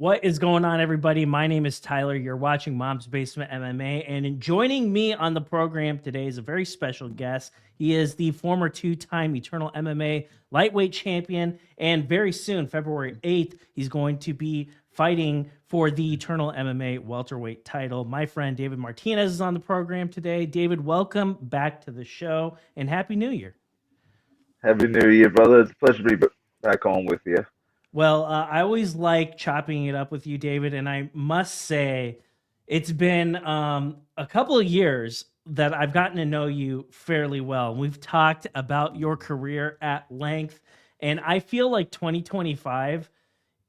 What is going on, everybody? My name is Tyler. You're watching Mom's Basement MMA, and joining me on the program today is a very special guest. He is the former two-time Eternal MMA Lightweight Champion, and very soon, February 8th, he's going to be fighting for the Eternal MMA Welterweight title. My friend David Martinez is on the program today. David, welcome back to the show, and Happy New Year. Happy New Year, brother. It's a pleasure to be back on with you. Well, I always like chopping it up with you, David, and I must say it's been a couple of years that I've gotten to know you fairly well. We've talked about your career at length, and I feel like 2025,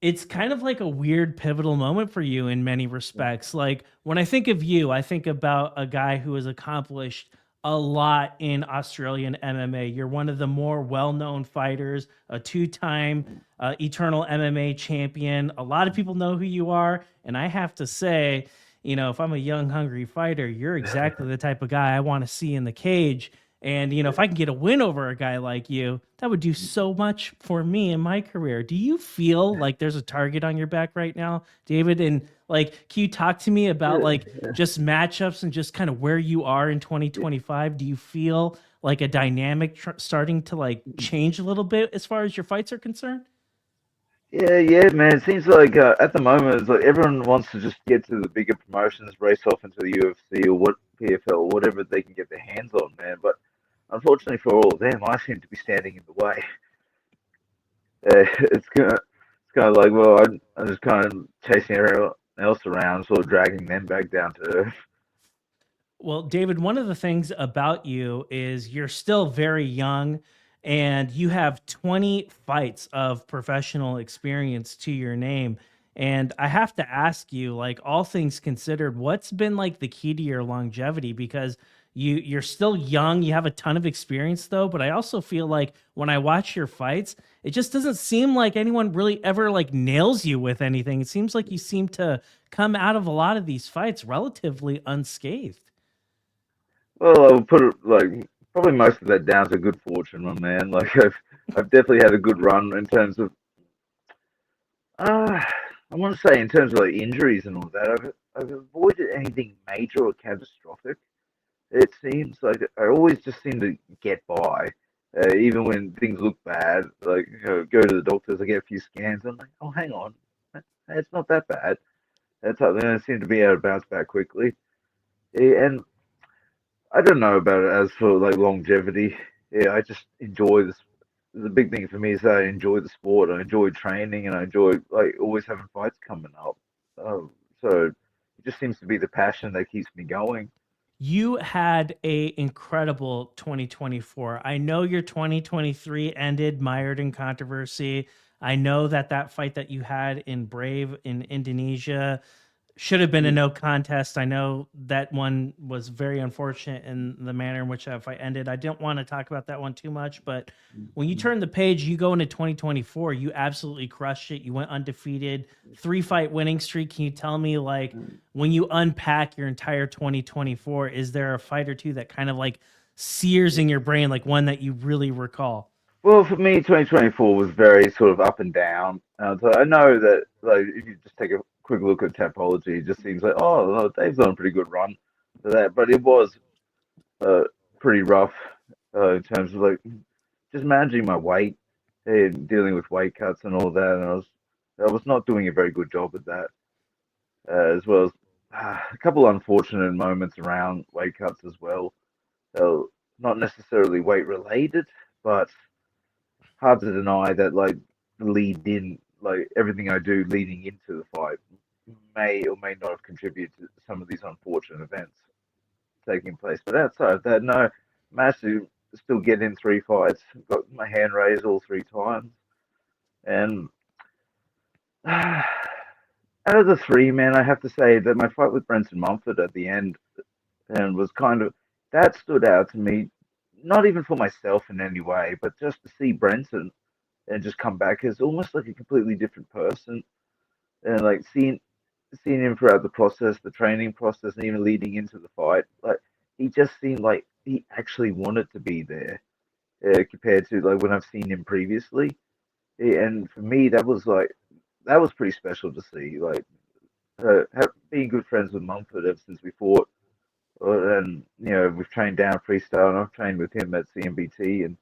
it's kind of like a weird pivotal moment for you in many respects. Like when I think of you, I think about a guy who has accomplished a lot in Australian MMA. You're one of the more well-known fighters, a two-time Eternal MMA champion. A lot of people know who you are, and I have to say, if I'm a young, hungry fighter, you're exactly the type of guy I want to see in the cage. And if I can get a win over a guy like you, that would do so much for me in my career. Do you feel like there's a target on your back right now, David? And like, can you talk to me about like just matchups and just kind of where you are in 2025? Do you feel like a dynamic starting to like change a little bit as far as your fights are concerned? Yeah, man. It seems like at the moment, it's like everyone wants to just get to the bigger promotions, race off into the UFC or what PFL, whatever they can get their hands on, man. But unfortunately for all of them, I seem to be standing in the way. It's kind of like, well, I'm just kind of chasing everyone else around, sort of dragging them back down to earth. Well, David, one of the things about you is you're still very young and you have 20 fights of professional experience to your name. And I have to ask you, like all things considered, what's been like the key to your longevity? Because you're still young, you have a ton of experience though, but I also feel like when I watch your fights, it just doesn't seem like anyone really ever like nails you with anything. It seems like you seem to come out of a lot of these fights relatively unscathed. Well, I would put it like probably most of that down to good fortune, my man. Like I've definitely had a good run in terms of Uh, I want to say in terms of like injuries and all that, I've avoided anything major or catastrophic. It seems like I always just seem to get by, even when things look bad. Like go to the doctors, I get a few scans, I'm like, oh, hang on, it's not that bad. That's how then I seem to be able to bounce back quickly. And I don't know about it as for like longevity. Yeah, I just enjoy this. The big thing for me is that I enjoy the sport. I enjoy training, and I enjoy like always having fights coming up. So it just seems to be the passion that keeps me going. You had a incredible 2024. I know your 2023 ended mired in controversy. I know that that fight that you had in Brave in Indonesia should have been a no contest. I know that one was very unfortunate in the manner in which that fight ended. I didn't want to talk about that one too much, but when you turn the page, you go into 2024, you absolutely crushed it. You went undefeated, 3 fight winning streak. Can you tell me, like, when you unpack your entire 2024, is there a fight or two that kind of like sears in your brain, like one that you really recall? Well, for me, 2024 was very sort of up and down. So I know that like if you just take a quick look at Tapology, it just seems like oh, Dave's on a pretty good run for that, but it was uh, pretty rough in terms of like just managing my weight and dealing with weight cuts and all that. And I was not doing a very good job at that, as well as a couple unfortunate moments around weight cuts as well. Uh, Not necessarily weight related, but hard to deny that like lead in like everything I do leading into the fight may or may not have contributed to some of these unfortunate events taking place. But outside of that, no, managed to still get in 3 fights. Got my hand raised all 3 times, and out of the three, man, I have to say that my fight with Brentin Mumford at the end and was kind of that stood out to me. Not even for myself in any way, but just to see Brenton and just come back as almost like a completely different person, and like seeing him throughout the process, the training process, and even leading into the fight, like he just seemed like he actually wanted to be there compared to like when I've seen him previously. And for me, that was like that was pretty special to see. Like being good friends with Mumford ever since we fought, and we've trained down freestyle, and I've trained with him at CMBT, and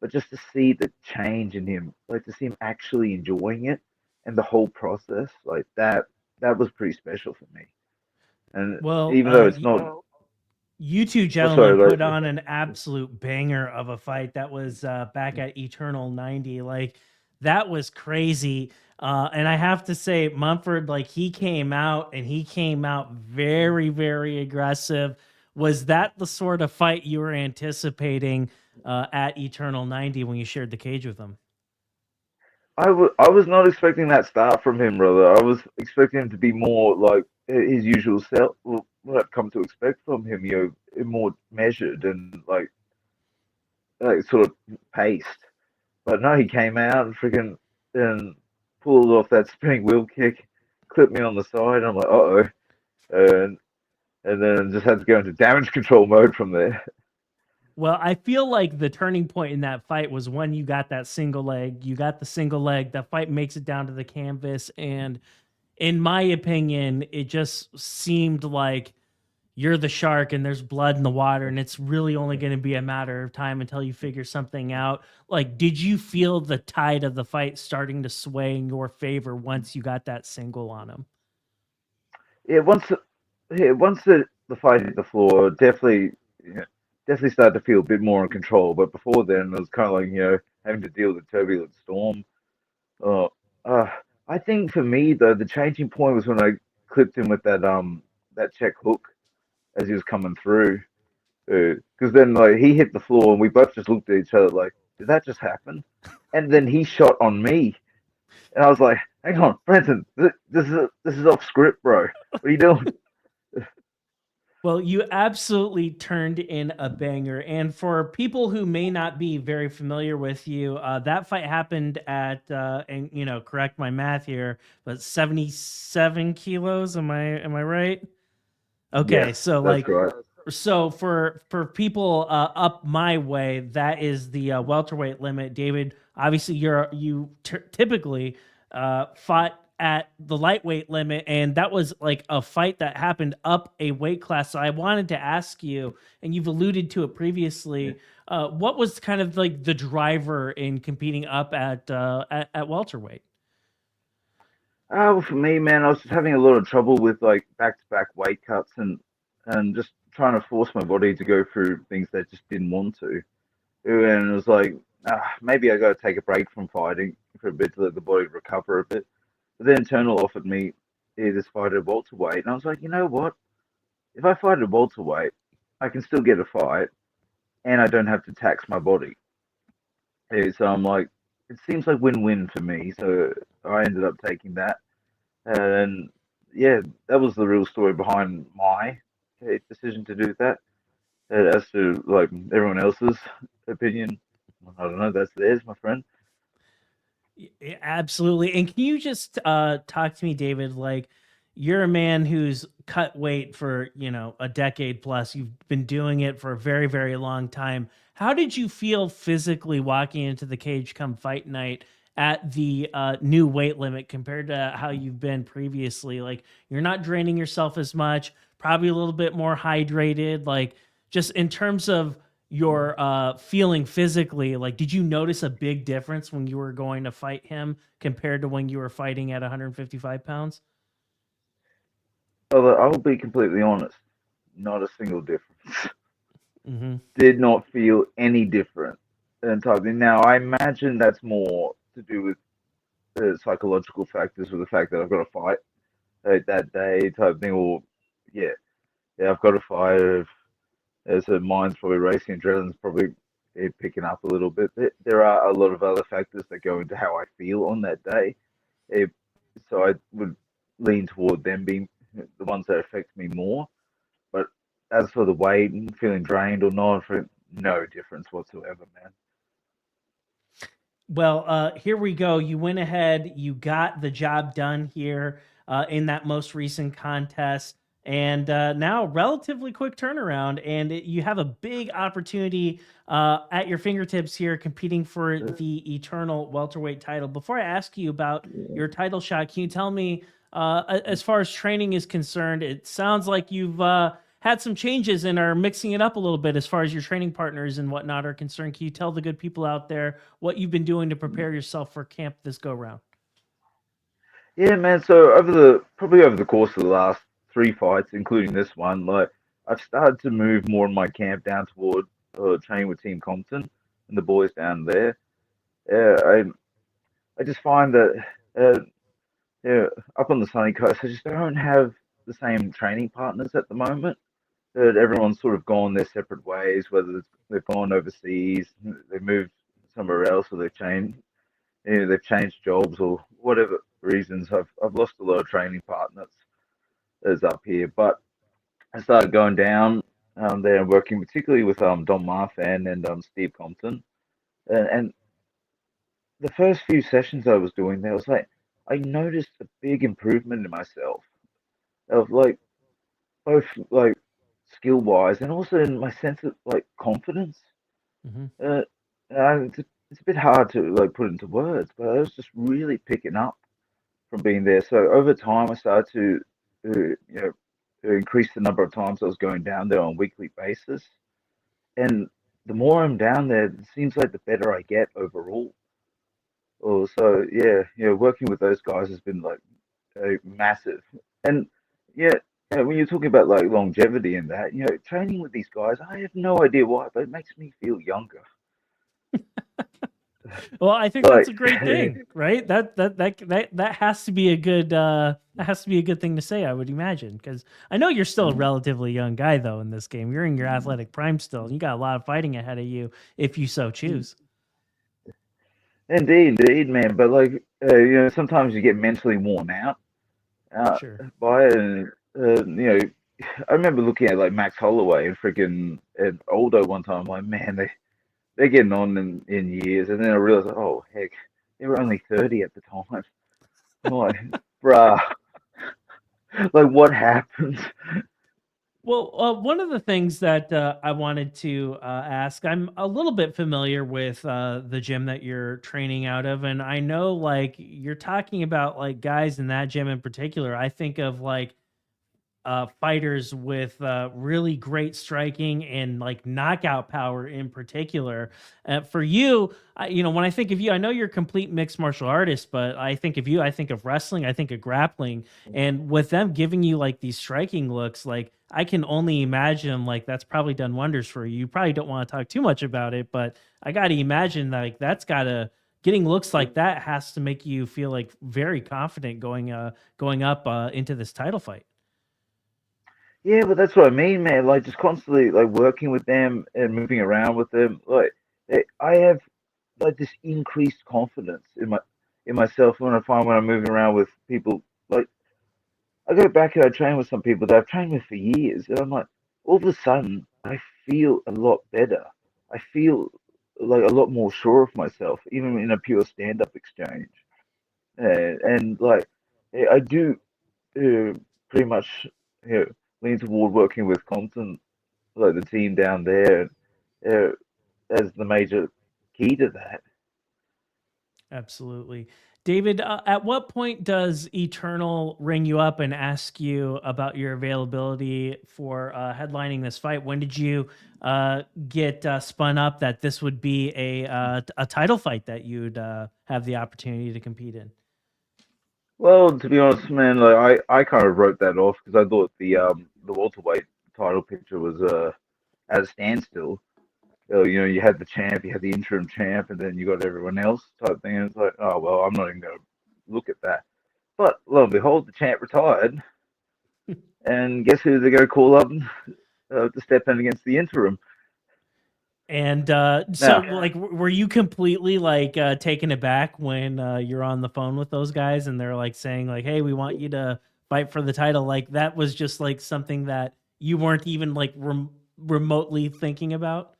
but just to see the change in him, like to see him actually enjoying it and the whole process, like that was pretty special for me. And Well, even though it's not, you two oh gentlemen sorry, put like on an absolute banger of a fight that was back at Eternal 90. Like that was crazy. And I have to say, Mumford, like he came out and he came out very, very aggressive. Was that the sort of fight you were anticipating at Eternal 90 when you shared the cage with him? I was not expecting that start from him, brother. I was expecting him to be more like his usual self. Well, what I've come to expect from him, more measured and like sort of paced. But no, he came out and freaking and pulled off that spinning wheel kick, clipped me on the side. I'm like, uh oh, and and then just had to go into damage control mode from there. Well, I feel like the turning point in that fight was when you got that single leg. You got the single leg. That fight makes it down to the canvas. And in my opinion, it just seemed like you're the shark and there's blood in the water. And it's really only going to be a matter of time until you figure something out. Like, did you feel the tide of the fight starting to sway in your favor once you got that single on him? Yeah, once the fight hit the floor, yeah, definitely started to feel a bit more in control. But before then, it was kind of like having to deal with a turbulent storm. Uh, uh, I think for me though, the changing point was when I clipped him with that check hook as he was coming through. Because then like he hit the floor and we both just looked at each other like, did that just happen? And then he shot on me, and I was like, hang on, Brentin, this is off script, bro. What are you doing? Well, you absolutely turned in a banger. And for people who may not be very familiar with you, that fight happened at, and correct my math here, but 77 kilos. Am I right? Okay, Yes, so that's like, right. so for people up my way, that is the welterweight limit. David, obviously typically fought at the lightweight limit, and that was like a fight that happened up a weight class. So I wanted to ask you, and you've alluded to it previously, what was kind of like the driver in competing up at welterweight? Well, for me, man, I was just having a lot of trouble with like back-to-back weight cuts and just trying to force my body to go through things that just didn't want to. And it was like, maybe I got to take a break from fighting for a bit to let the body recover a bit. But then Eternal offered me this fight at welterweight, and I was like, you know what? If I fight at welterweight, I can still get a fight, and I don't have to tax my body. So I'm like, it seems like win-win for me. So I ended up taking that, and yeah, that was the real story behind my decision to do that. As to like everyone else's opinion, I don't know. That's theirs, my friend. Absolutely. And can you just talk to me, David? Like, you're a man who's cut weight for, a decade plus. You've been doing it for a very, very long time. How did you feel physically walking into the cage come fight night at the new weight limit compared to how you've been previously? Like, you're not draining yourself as much, probably a little bit more hydrated. Like, just in terms of your feeling physically, like did you notice a big difference when you were going to fight him compared to when you were fighting at 155 pounds? I'll be completely honest. Not a single difference. Mm-hmm. Did not feel any different entirely. Now I imagine that's more to do with psychological factors, with the fact that I've got to fight that day type thing, or yeah, yeah, I've got to fight. As a mind's probably racing, adrenaline's probably picking up a little bit. There are a lot of other factors that go into how I feel on that day. Eh, so I would lean toward them being the ones that affect me more. But as for the weight and feeling drained or not, for no difference whatsoever, man. Well, here we go. You went ahead, you got the job done here in that most recent contest. and now relatively quick turnaround, and you have a big opportunity at your fingertips here, competing for the Eternal welterweight title. Before I ask you about your title shot, can you tell me, as far as training is concerned, it sounds like you've had some changes and are mixing it up a little bit as far as your training partners and whatnot are concerned. Can you tell the good people out there what you've been doing to prepare yourself for camp this go round? Yeah, man. So over the course of the last three fights, including this one, like I've started to move more of my camp down toward training with Team Compton and the boys down there. Yeah, I just find that uh, yeah, up on the sunny coast, I just don't have the same training partners at the moment. Everyone's sort of gone their separate ways, whether they've gone overseas, they've moved somewhere else, or they've changed jobs or whatever reasons. I've lost a lot of training partners as up here, but I started going down there and working particularly with Don Marfan and Steve Compton, and the first few sessions I was doing there, I was like, I noticed a big improvement in myself of like both like skill wise and also in my sense of like confidence. Mm-hmm. Uh, it's a bit hard to like put into words, but I was just really picking up from being there. So over time, I started to increase the number of times I was going down there on a weekly basis, and the more I'm down there, it seems like the better I get overall. Oh, so yeah, working with those guys has been like massive, and yeah. When you're talking about like longevity and that, training with these guys, I have no idea why, but it makes me feel younger. Well, I think that's Like, a great thing, right? That has to be a good thing to say, I would imagine, because I know you're still a relatively young guy though in this game. You're in your athletic prime still, and you got a lot of fighting ahead of you if you so choose. indeed, man. But like, sometimes you get mentally worn out uh, Sure. by it, and I remember looking at like Max Holloway and freaking and Aldo one time. Like, man, they're getting on in years, and then I realized, oh heck, they were only 30 at the time. I'm like, bruh, like what happened? Well, one of the things that I wanted to ask, I'm a little bit familiar with the gym that you're training out of, and I know like you're talking about like guys in that gym in particular. I think of like fighters with really great striking and like knockout power in particular. For you, when I think of you, I know you're a complete mixed martial artist, but I think of you, I think of wrestling, I think of grappling, and with them giving you like these striking looks, like I can only imagine like that's probably done wonders for you. You probably don't want to talk too much about it, but I got to imagine like that's got to getting looks like that has to make you feel like very confident going up into this title fight. Yeah, but that's what I mean, man. Like just constantly like working with them and moving around with them. Like I have like this increased confidence in myself when I find when I'm moving around with people. Like I go back and I train with some people that I've trained with for years, and I'm like, all of a sudden I feel a lot better. I feel like a lot more sure of myself, even in a pure stand-up exchange. And like I do pretty much lean toward working with Compton, like the team down there, uh, as the major key to that. Absolutely. David, at what point does Eternal ring you up and ask you about your availability for headlining this fight? When did you get spun up that this would be a title fight that you'd have the opportunity to compete in? Well, to be honest, man, like I kind of wrote that off because I thought the welterweight title picture was at a standstill. You had the champ, you had the interim champ, and then you got everyone else type thing. And it's like, oh well, I'm not even going to look at that. But lo and behold, the champ retired, and guess who they're going to call up to step in against the interim? And so, Now, like, were you completely like taken aback when you're on the phone with those guys and they're like saying like, "Hey, we want you to fight for the title"? Like that was just like something that you weren't even like remotely thinking about.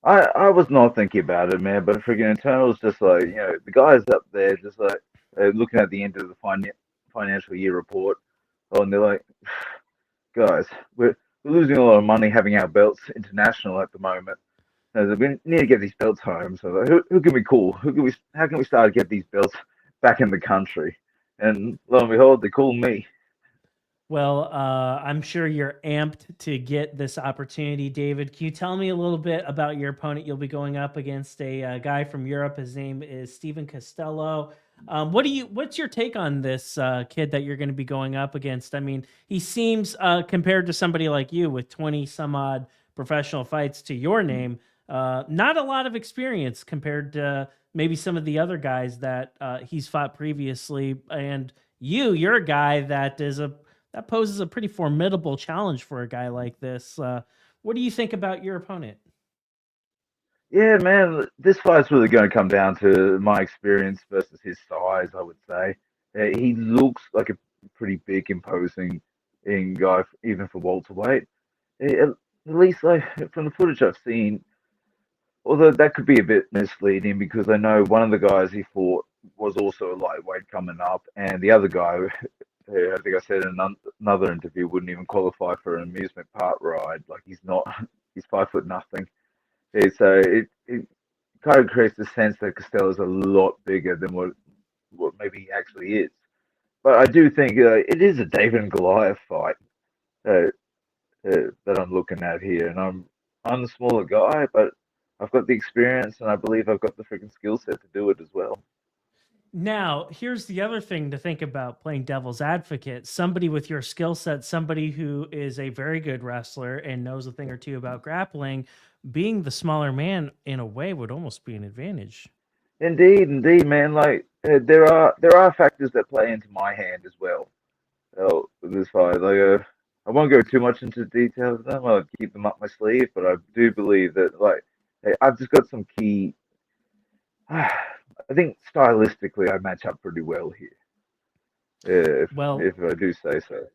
I was not thinking about it, man, but freaking Eternal's just like, the guys up there just like looking at the end of the financial year report, oh, and they're like, guys, we're losing a lot of money having our belts international at the moment. We need to get these belts home. So who can we call? How can we start to get these belts back in the country? And lo and behold, they called me. Well, I'm sure you're amped to get this opportunity, David. Can you tell me a little bit about your opponent? You'll be going up against a guy from Europe. His name is Stephen Costello. What's your take on this kid that you're going to be going up against? I mean, he seems compared to somebody like you with 20 some odd professional fights to your name, not a lot of experience compared to maybe some of the other guys that he's fought previously. And you're a guy that poses a pretty formidable challenge for a guy like this. What do you think about your opponent? Yeah, man, this fight's really going to come down to my experience versus his size, I would say. He looks like a pretty big, imposing guy, even for welterweight. At least, like from the footage I've seen, although that could be a bit misleading because I know one of the guys he fought was also a lightweight coming up, and the other guy, who I think I said in another interview, wouldn't even qualify for an amusement park ride. Like he's not, he's 5 foot nothing. So it kind of creates the sense that Costello's a lot bigger than what maybe he actually is. But I do think it is a David and Goliath fight uh, that I'm looking at here, and I'm the smaller guy, but I've got the experience, and I believe I've got the freaking skill set to do it as well. Now, here's the other thing to think about playing devil's advocate. Somebody with your skill set, somebody who is a very good wrestler and knows a thing or two about grappling, being the smaller man in a way would almost be an advantage. Indeed, man. Like there are factors that play into my hand as well. With this fight, like I won't go too much into details of them. I'll keep them up my sleeve, but I do believe that I've just got some key. I think stylistically, I match up pretty well here, Well, if I do say so.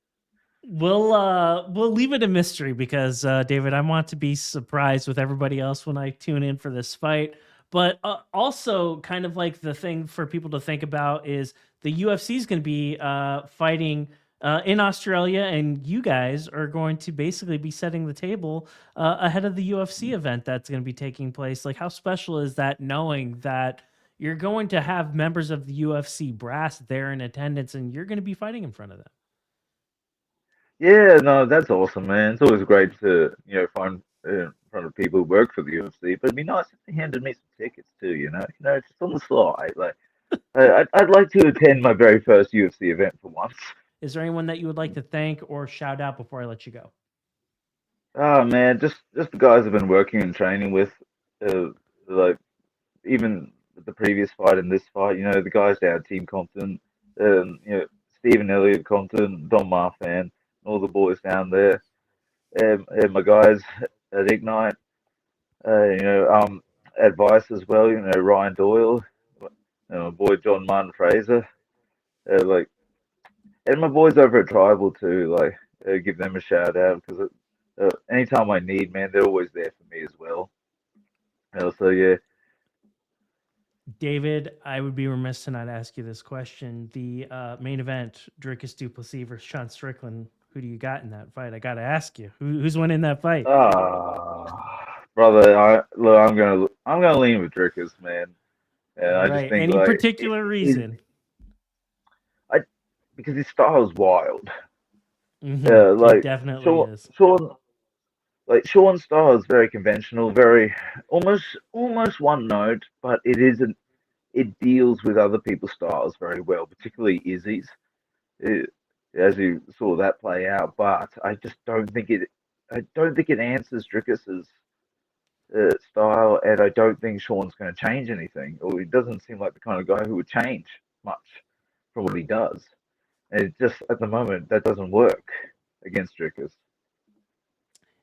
we'll leave it a mystery because David, I want to be surprised with everybody else when I tune in for this fight. But also, kind of like the thing for people to think about is the UFC is going to be fighting in Australia, and you guys are going to basically be setting the table ahead of the UFC event that's going to be taking place. Like, how special is that knowing that you're going to have members of the UFC brass there in attendance, and you're going to be fighting in front of them? Yeah, no, that's awesome, man. It's always great to find in front of people who work for the UFC, but it'd be nice if they handed me some tickets too. Just on the slide. Like I'd like to attend my very first UFC event for once. Is there anyone that you would like to thank or shout out before I let you go? Oh man, just the guys I've been working and training with, uh, like even the previous fight and this fight. The guys down at Team Compton, Stephen Elliott Compton, Don Marfan, all the boys down there, and my guys at Ignite. Advice as well. Ryan Doyle, my boy John Martin Fraser, like, and my boys over at Tribal too. Like, give them a shout out because anytime I need, man, they're always there for me as well. So yeah, David, I would be remiss to not ask you this question. The main event, Dricus Duplessis versus Sean Strickland. Who do you got in that fight? I got to ask you, who's winning that fight? brother, I'm gonna lean with Drickers, man. And All I just right. think Any like particular reason? I because his style is wild. It Like definitely Sean, is. Sean, like Sean's style is very conventional, very almost one note, but it isn't. It deals with other people's styles very well, particularly Izzy's. It, as you saw that play out, but I just don't think it. I don't think it answers Drickus's style, and I don't think Sean's going to change anything, or he doesn't seem like the kind of guy who would change much from what he does. And it just at the moment that doesn't work against Drickus.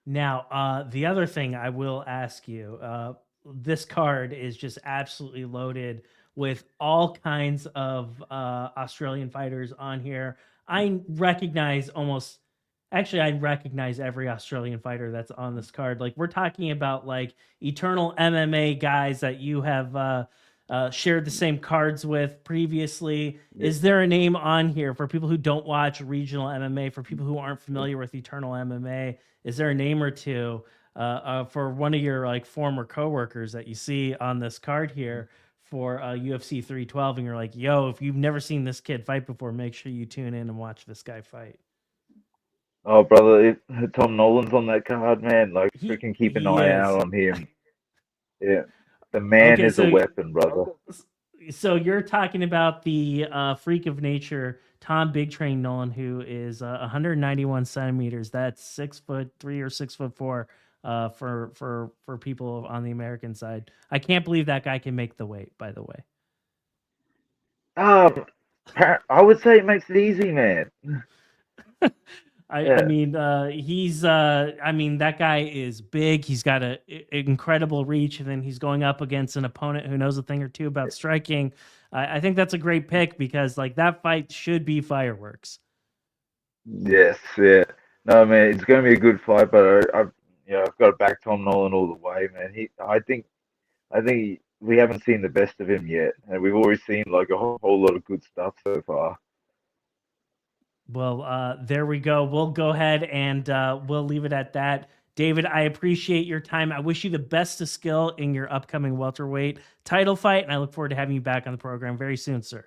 Now, the other thing I will ask you, this card is just absolutely loaded with all kinds of Australian fighters on here. I recognize every Australian fighter that's on this card. Like we're talking about like Eternal MMA guys that you have shared the same cards with previously. Is there a name on here for people who don't watch regional MMA, for people who aren't familiar with Eternal MMA? Is there a name or two for one of your like former coworkers that you see on this card here for UFC 312, and you're like, yo, if you've never seen this kid fight before, make sure you tune in and watch this guy fight. Oh, brother, Tom Nolan's on that card, man. Like, freaking keep an He eye is. out on him. Yeah, the man Okay, is a so weapon, brother. you're talking about the freak of nature, Tom Big Train Nolan, who is 191 centimeters. That's 6'3" or 6'4" for people on the American side. I can't believe that guy can make the weight. By the way, Um, I would say it makes it easy, man. I Yeah, mean he's I mean that guy is big. He's got a incredible reach, and then he's going up against an opponent who knows a thing or two about striking. I think that's a great pick because like that fight should be fireworks. yes, yeah. No, man, it's going to be a good fight, but I've got to back Tom Nolan all the way, man. We haven't seen the best of him yet, and we've already seen like a whole lot of good stuff so far. Well, there we go. We'll go ahead and we'll leave it at that. David, I appreciate your time. I wish you the best of skill in your upcoming welterweight title fight, and I look forward to having you back on the program very soon, sir.